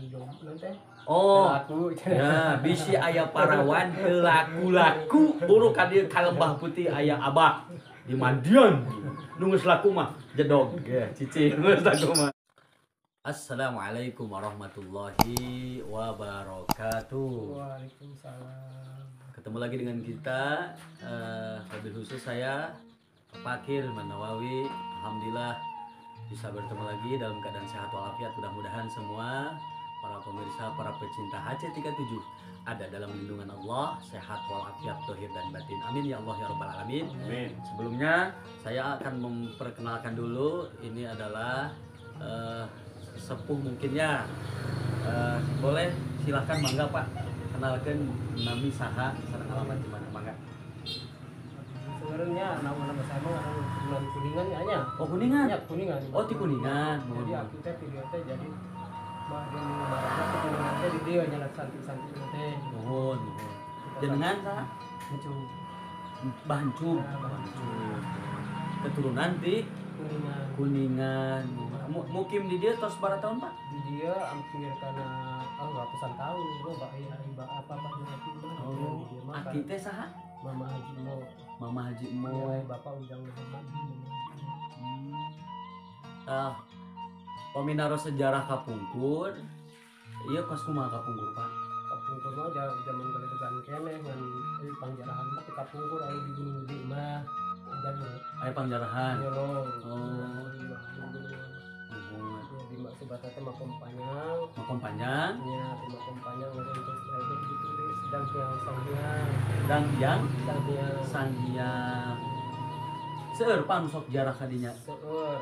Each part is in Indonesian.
jomblo teh. Oh, Laku. ya bisi aya parawan teu laku-laku buru ka dieu ka Lembah Putih aya Abah di mandian. Nu geus laku mah jedog ge cicing geus laku mah. Assalamualaikum warahmatullahi wabarakatuh. Waalaikumsalam. Ketemu lagi dengan kita, wabil khusus saya Pak Fakir Nawawi. Alhamdulillah bisa bertemu lagi dalam keadaan sehat walafiat. Mudah-mudahan semua para pemirsa, para pecinta HC37 ada dalam lindungan Allah, sehat walafiat zahir dan batin. Amin ya Allah ya rabbal alamin. Amin. Sebelumnya saya akan memperkenalkan dulu, ini adalah sepuh mungkin ya. Boleh silahkan, mangga Pak, kenalkan nami saha sareng alamat di mana, mangga. Sebenarnya nama saya mah orang Kuningan ya nya. Oh, Kuningan. Ya, Kuningan. Oh, di Kuningan. Jadi aku teh video teh jadi mah dia marahna keturunan teh di dia nyala santi-santi teh. Nuhun. Jenengan saha? Muncul Bancum. Keturunan di Kuningan. Kuningan. Mukim di dia tos berapa tahun, Pak? Di dia hampir karena ratusan tahun bro, iba apa nyaki mah. Oh, Di dia mah aki teh saha? Mama Haji Mo. Mama Haji Mo. Ya, Bapak Ujang Muhammad. Peminaro sejarah Kapungkur. Iya kos kumaha Kapungkur, Pak? Kapungkur mah zaman galedegan keneh ngan panjarahan mah ke Kapungkur anu di Gunung Gede mah. Jadi Aya Pangjarahan. ya lo. Oh. Di mak sebatas teh makom panjang. Makom panjang. Ya, di makom panjang ada terus ada gitu deh sedang yang sanghyang. Dan yang Sanghyang. Sanghyang. Seueur pan sok jarah kadinya. Seueur.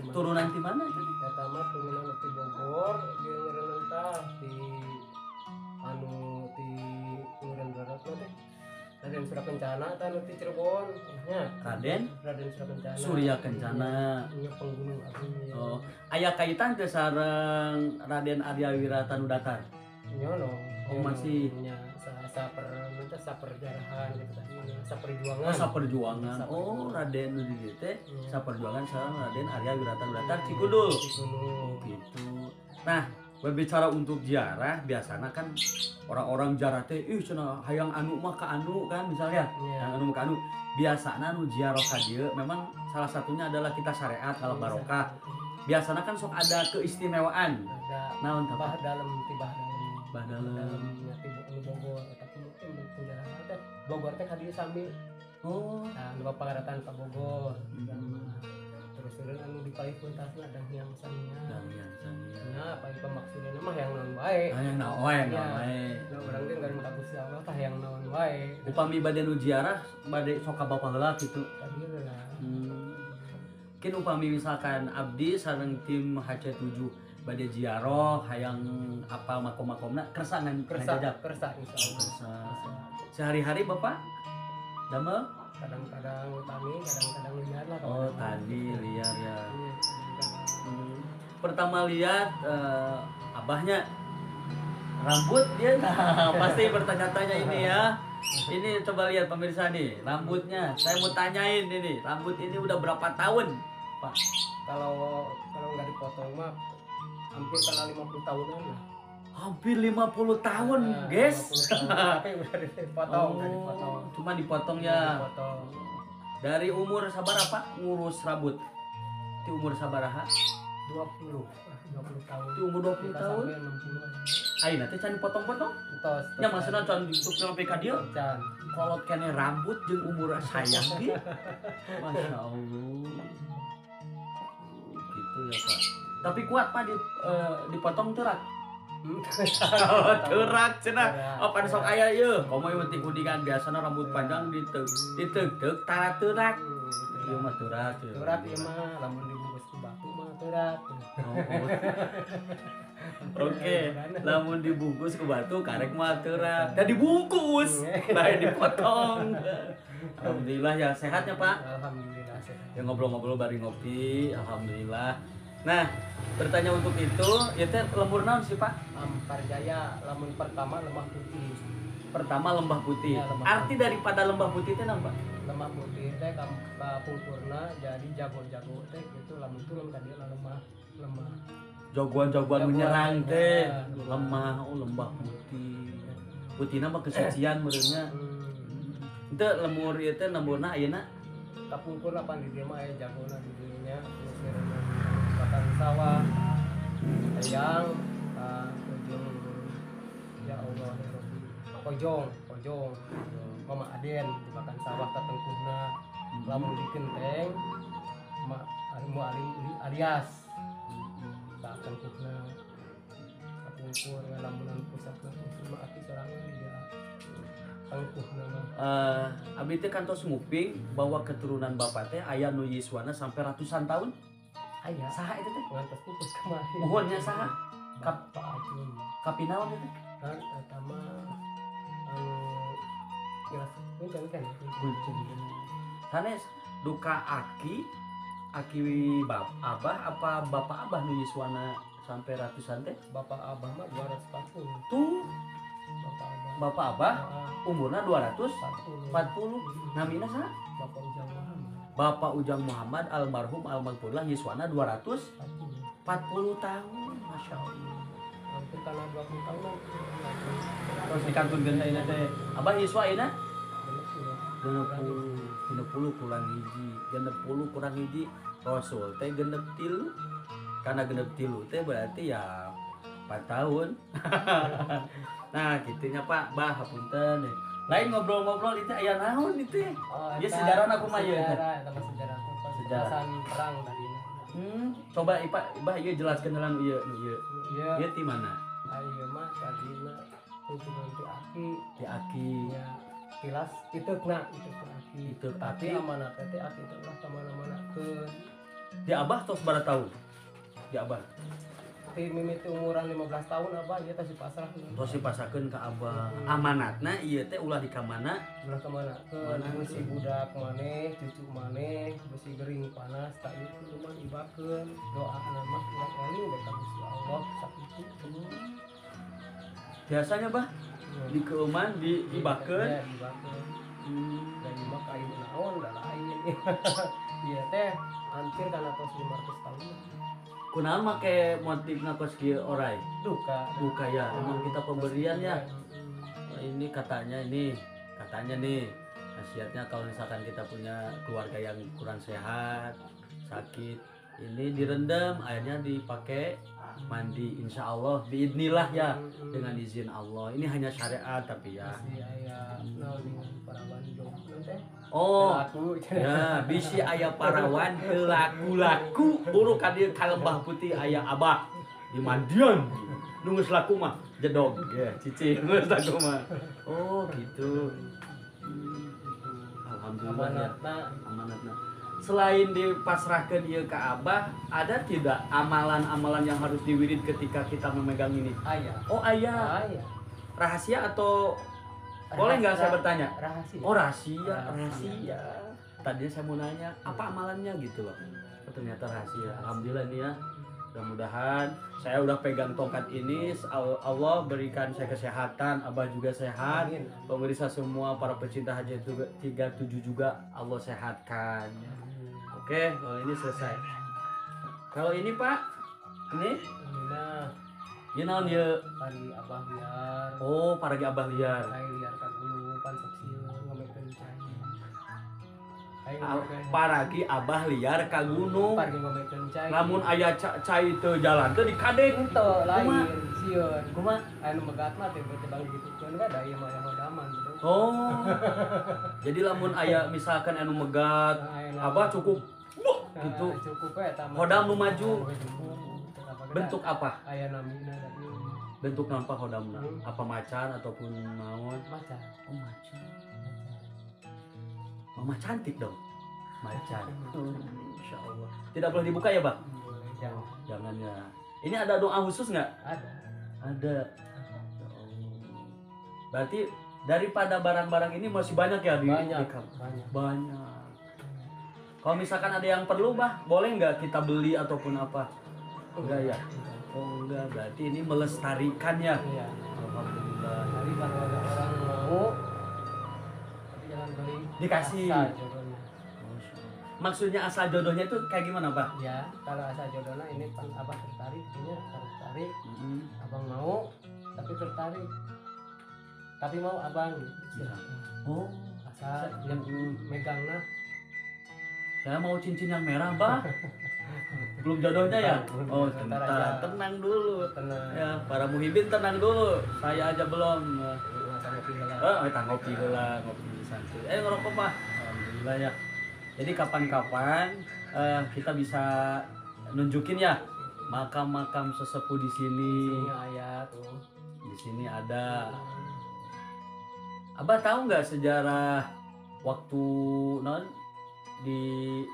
Turunan ti mana tadi? Eta mah turunan ti Bogor, dia ngeureun tah di anu ti Kuren Barat mah teh. Raden Surya Kencana tah nu ti Cirebon. Nya. Raden Surya Kencana. Surya Kencana. Nya Penggunung Agung. Oh, aya kaitan teh sareng Raden Arya Wirata nu datar. Nya no. Oh, masih. Nya saperjarahan gitu tah. Saperjuangan. Oh, saperjuangan. Oh, Raden nu di dieu teh saperjuangan sareng Raden Arya Wirata nu datar Cikudul. Oh, gitu. Nah, berbicara untuk ziarah, biasanya kan orang-orang ziarah teh cenah hayang anu mah ka anu kan misalnya. Yang anu mah ka anu. Biasana nu ziarah ka dieu memang salah satunya adalah kita syariat kalau barokah. Biasanya kan sok ada keistimewaan. Ada Naon tah? bah dalam tibah Dalam nyati Bogor tapi mungkin penjarahan teh Bogor teh ka dieu sami. oh, Nah, nu pangaratan ka Bogor. Terus anu di Palipuntasna dan yang saminya. dan yang sanya. Nah, apa maksudnya mah yang naon wae. Yang naon wae, naon wae. Nah, urang ge ngeureun ka Gusti Allah tah yang naon wae. Upami bade nu ziarah, bade sok ka bapa heula kitu. Tadieu lah. Mungkin upami misalkan abdi sareng tim HC7 bade ziarah hayang apal makom-makomna kersa ngan ngajajab. Kersa insyaallah. Kersa. Sehari-hari Bapak damel? Kadang-kadang tani, kadang-kadang liar lah. Oh, tadi liar ya. Iya, Pertama lihat abahnya rambut dia nah, pasti bertanya-tanya ini ya. Ini coba lihat pemirsa nih, rambutnya. Saya mau tanyain ini, rambut ini udah berapa tahun, Pak? Kalau nggak dipotong mah hampir kena 50 tahunan lah. Hampir 50 tahun, guys. 50 tahun, tapi udah dipotong, udah Oh, dipotong. cuma dipotong ya. Dipotong. Dari umur sabar apa ngurus rambut? Di umur sabaraha? 20 tahun. Di umur 20 Kita tahun. sampai 60. Ayeuna teh can dipotong-potong? Tos. Ya maksudnya can dituk sampai ka dieu. Can. Kalau kene rambut jeung umur saya ge. Masya Allah. Gitu ya, Pak. Tapi kuat Pak dipotong teurak. Teurak cenah. Oh pan sok aya ieu. Komo ieu teh Kuningan biasana rambut panjang diteug tara teurak. Ieu mah teurak. Teurak ieu mah lamun dibungkus ku batu mah teurak. Oke, lamun dibungkus ke batu karek mah teurak. Da dibungkus, bae dipotong. Alhamdulillah ya sehatnya Pak. Alhamdulillah sehat. Ya ngobrol-ngobrol bari ngopi, alhamdulillah. Nah, bertanya untuk itu, ya teh lembur naon sih Pak? Ampar Jaya lamun pertama Lembah Putih. Pertama Lembah Putih. Ya, Lembah Arti daripada Lembah Putih teh naon Pak? Lembah Putih teh ka pungkurna jadi jago-jago teh gitu lamun turun ka dieu lemah. jagoan-jagoan menyerang teh Ya, lemah, oh lembah putih. Putihna mah kesucian meureunnya. Henteu lemur ieu teh lemurna ayeuna kapungkur apa di dia mah aya jagona di dinya nusirna batang sawah ayang ujung ya Allah ya Rabbi pojong mama aden di batang sawah katengkuhna lamun dikenteng ma alimu alias tak tengkuhna kapungkur ngalamunan pusatna cuma aki sorangan dia tengkuhna mah abdi teh kantos nguping bahwa keturunan bapak teh aya nu yiswana sampai ratusan tahun. aya Saha itu teh? ngantos pupus kemarin Muhunnya saha? Bapak Ajun Kapinaon itu? kan pertama kira kuncen kan Kuncen. Sanes duka aki abah apa bapak abah nu yiswana sampai ratusan teh? Bapak Abah mah 240 Tuh Bapak Abah bapak abah umurna 240. 40 Namina saha? Bapak Ujang Muhammad Bapak Ujang Muhammad almarhum almarhumullah yiswana 240 tahun. Masya Allah. hampir karena 20 tahun Terus dikantunkeun ayeuna teh. Abah yiswa ayeuna 60 kurang hiji Rasul teh 63 karena 63 teh berarti ya 4 tahun. Nah gitunya Pak bah hapunten lain ngobrol-ngobrol itu aya naon itu ya sejarah aku mah ieu sejarah sejarah pembahasan perang tadi coba Ibah ieu jelaskeun heula ieu iya ieu ti mana ayo mah tadina hubungan ti aki ya kilas iteukna aki Iteuk tapi aki. amanat teh aki teh ulah ka mana-mana keun di Abah tos berapa tahun di Abah ti mimiti umuran 15 tahun apa ieu teh pasrah tos dipasakeun ka Abah amanatna ieu teh ulah di ka mana ulah ka mana keun beusi budak maneh cucu maneh beusi gering panas tak ieu kumaha ibakeun doana mah ulah eling deh ka Gusti Allah sakitu biasanya Bah di keuman dibakeun ya dibakeun dari mah kayu naon da lain ieu teh hampir kana tos 500 tahun kunaon make motifna kos kieu orai duka ya emang kita pemberian ya ini katanya nih nasihatnya kalau misalkan kita punya keluarga yang kurang sehat sakit ini direndam airnya dipakai mandi insya Allah biidnillah ya dengan izin Allah ini hanya syariat tapi ya si aya naon dengan para bandung teh oh aku ya bisi aya parawan teu laku buru ka dieu ka Lembah Putih aya Abah di mandian nu geus laku mah jedog ya cicing geus laku mah oh gitu alhamdulillah ya amanatna selain dipasrahkan ieu ka Abah ada tidak amalan-amalan yang harus diwirid ketika kita memegang ini aya oh aya rahasia atau boleh nggak saya bertanya rahasia oh rahasia tadinya saya mau nanya apa amalannya gitu loh oh, ternyata rahasia alhamdulillah nih ya mudah-mudahan saya udah pegang tongkat ini Allah berikan saya kesehatan Abah juga sehat pemirsa semua para pecinta haji 37 juga Allah sehatkan oke kalau ini selesai kalau ini Pak ini nah ya naon ya pari Abah liar oh paragi Abah liar kayak liar ka gunung pan sok sieun ngamekeun cai paragi Abah liar ka gunung pargi ngamekeun cai lamun aya cai teu jalan teu dikadek henteu lain sieun kumaha anu megat mah teh bang digitukeun we da ieu mah hodaman gitu oh jadi lamun aya misalkan anu megat Abah cukup gitu cukup we eta mah hodam nu maju bentuk apa aya namina da ieu bentuk nampa hodamna apa macan ataupun naon macan oh macan mama cantik dong macan Insya Allah tidak boleh dibuka ya Bang jangan ya ini ada doa khusus nggak ada Ya Allah. Berarti daripada barang-barang ini masih banyak ya di banyak. Kalau misalkan ada yang perlu Bah boleh nggak kita beli ataupun apa enggak ya oh enggak berarti ini melestarikan ya iya alhamdulillah jadi kalau ada orang mau tapi jangan beli dikasih maksudnya asal jodohnya itu kayak gimana, Pak? Ya, kalau asal jodohnya ini kan abang tertarik, punya tertarik, Mm-mm. abang mau, tapi tertarik, tapi mau abang. Ya. Oh, Asal megang nah. saya mau cincin yang merah, Bah. Belum jodohnya ya? Belum. Oh, Bentar sebentar. aja. Tenang dulu. Tenang. Ya, para muhibin tenang dulu. Saya aja belum. Masa ngopi lah. Ngopi heula, ngopi santuy. Ngerokok, Pak. Alhamdulillah ya. Jadi kapan-kapan kita bisa nunjukin ya makam-makam sesepuh di sini. Ini ayat tuh. Di sini ada. Abah tahu nggak sejarah waktu non di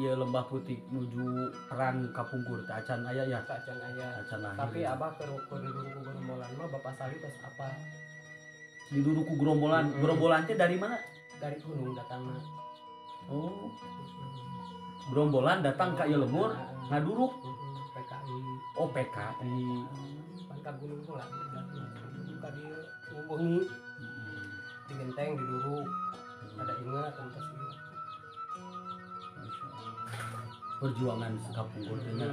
lembah putih menuju perang Kapungkur teh acan aya ya? Kacan ayat. Acan lahir. Tapi abah ke dulu gerombolan mah bapak Sali terus apa? Di Duduku gerombolan. Gerombolan teh dari mana? Dari gunung datangnya. Oh, gerombolan datang ke ieu lemur ngaduruk. PKI. Oh, PKI. Pangkat gunung pula. Buka di ngubungi di genteng di dulu. Ada ingat tempat sih. Masya Allah. Perjuangan Kapungkur teh nya.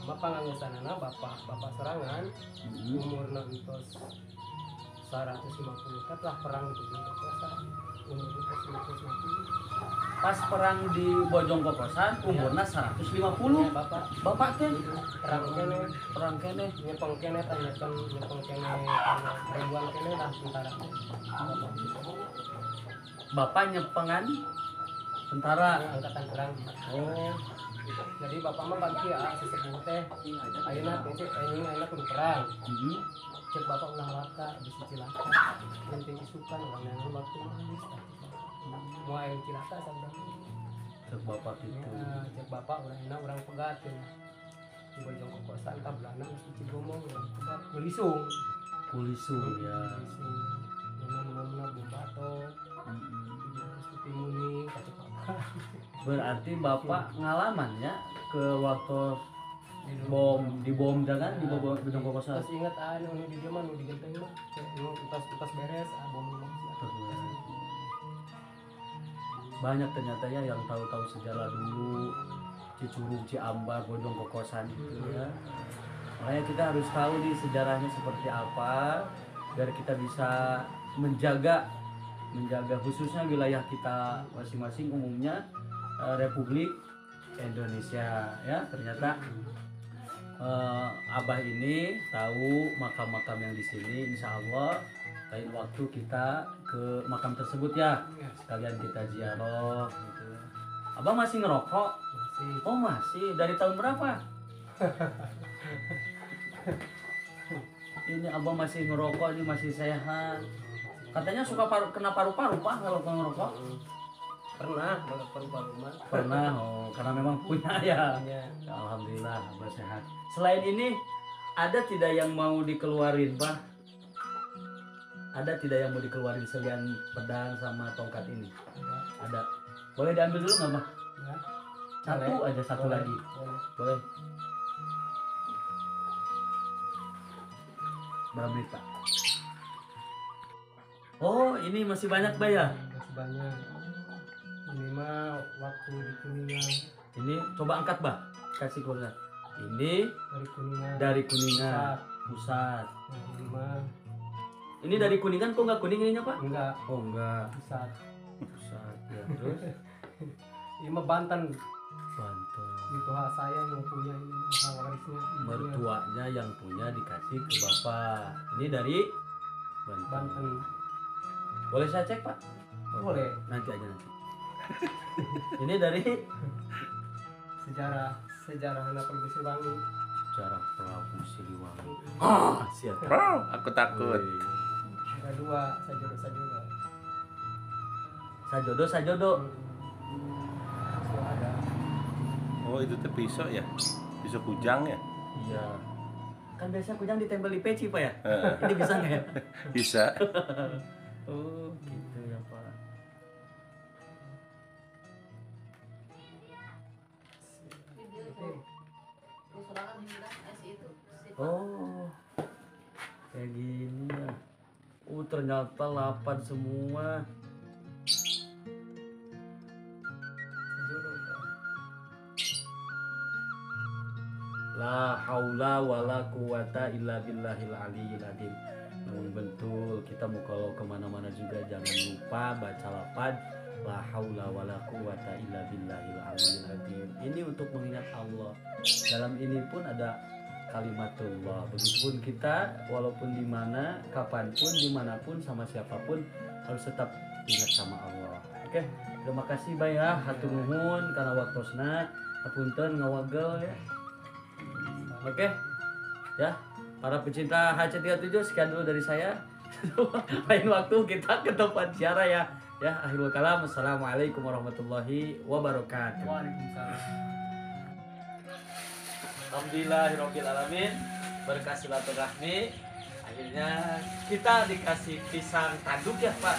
Bapak nganggo sanana bapak serangan umurna entos 150 lah perang di Bojong Kokosan umur entos 150. Pas perang di Bojong Kokosan umurna 150. Ya, bapak Teh perang kene perang kene. nyepeng kene tanyakan nyepeng kene ribuan kene lah tentara. Bapak nyepengan tentara. Angkatan perang. Oh, Jadi bapak mah bagi ya sesepuh teh ayeuna penting ayeuna kudu perang. Cek bapak ulah laka bisa cilaka penting isukan orang yang waktu mah geus mau aya cilaka sabda cek bapak itu. ya cek bapak urang pegat ya di Bojong Kokosan kablana mesti cigomong urang pegat gulisung Ya. ngomongna bobato seperti muni kata bapak Berarti bapak ngalaman ya ke waktu di bom jangan di Bojong Kokosan. terus ingat nu di dia mah nu di genteng mah nu tutas beres bom mah Banyak ternyata ya yang tahu-tahu sejarah dulu Cicurug, Ciambar, Bojong Kokosan itu ya. Makanya kita harus tahu nih sejarahnya seperti apa biar kita bisa menjaga khususnya wilayah kita masing-masing umumnya Republik Indonesia ya. Ternyata Abah ini tahu makam-makam yang di sini. Insya Allah lain waktu kita ke makam tersebut ya, sekalian kita ziarah gitu. Abah masih ngerokok? masih Oh masih. Dari tahun berapa? Ini Abah masih ngerokok, ini masih sehat. Katanya suka kena paru-paru Pak kalau ngerokok? pernah banget paru-paru mah Pernah. Oh, karena memang punya ya. ya Alhamdulillah Abah sehat. Selain ini ada tidak yang mau dikeluarin Pak? Ada tidak yang mau dikeluarin selain pedang sama tongkat ini? Ada. Boleh diambil dulu nggak Pak? ya Satu Boleh. aja, satu Boleh. lagi. Boleh. Boleh. Berapa menit Pak? Oh ini masih banyak Pak ya? masih banyak ini mah waktu di Kuningan Ini coba angkat Pak. Kasih keluar. Ini dari Kuningan dari Kuningan Pusat. Pusat. Nah, ini mah Ini dari Kuningan kok nggak kuning ininya Pak? enggak Oh enggak. Pusat. Pusat ya. Terus Ini mah Banten Banten. itu hak saya yang punya ini hak warisnya ibunya. Mertuanya yang punya dikasih ke bapak. Ini dari Banten. Banten Boleh saya cek Pak? Boleh. Nanti aja nanti. Ini dari sejarah anak Prabu Siliwangi. cara Prabu Siliwangi. Siap. Aku takut. Ada dua sajodo Sajodo. so ada Oh itu teh pisau ya? Pisau kujang ya? Iya. Kan biasa kujang ditempel di peci Pak ya? Heeh. Ini bisa nggak ya? Bisa. Oh gitu ya Pak. Oh kayak gini ya. Ternyata lapan semua. sajodo haula wala quwata illa billahil aliyil azim. Namun betul kita mau kalau kemana-mana juga jangan lupa baca lafaz la haula wala quwata illa billahil aliyil azim. Ini untuk mengingat Allah. Dalam ini pun ada kalimatullah. Begitupun kita walaupun di mana, kapanpun, dimanapun, sama siapapun harus tetap ingat sama Allah. Oke, terima kasih Bay ya, hatur nuhun karena waktosna, hapunten ngawagel ya. Oke, ya para pecinta HC37 sekian dulu dari saya. Lain waktu kita ke tempat ziarah ya. Ya, akhirul kalam. Assalamualaikum warahmatullahi wabarakatuh. Waalaikumsalam. Alhamdulillahirabbil alamin. Berkah silaturahmi. Akhirnya kita dikasih pisang tanduk ya Pak.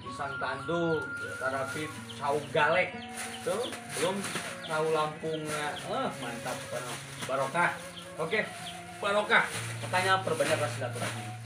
Pisang tanduk, terapi saung galek. Tuh, belum tahu Lampungnya. Mantap barokah. Oke, barokah. Makanya perbanyak silaturahmi.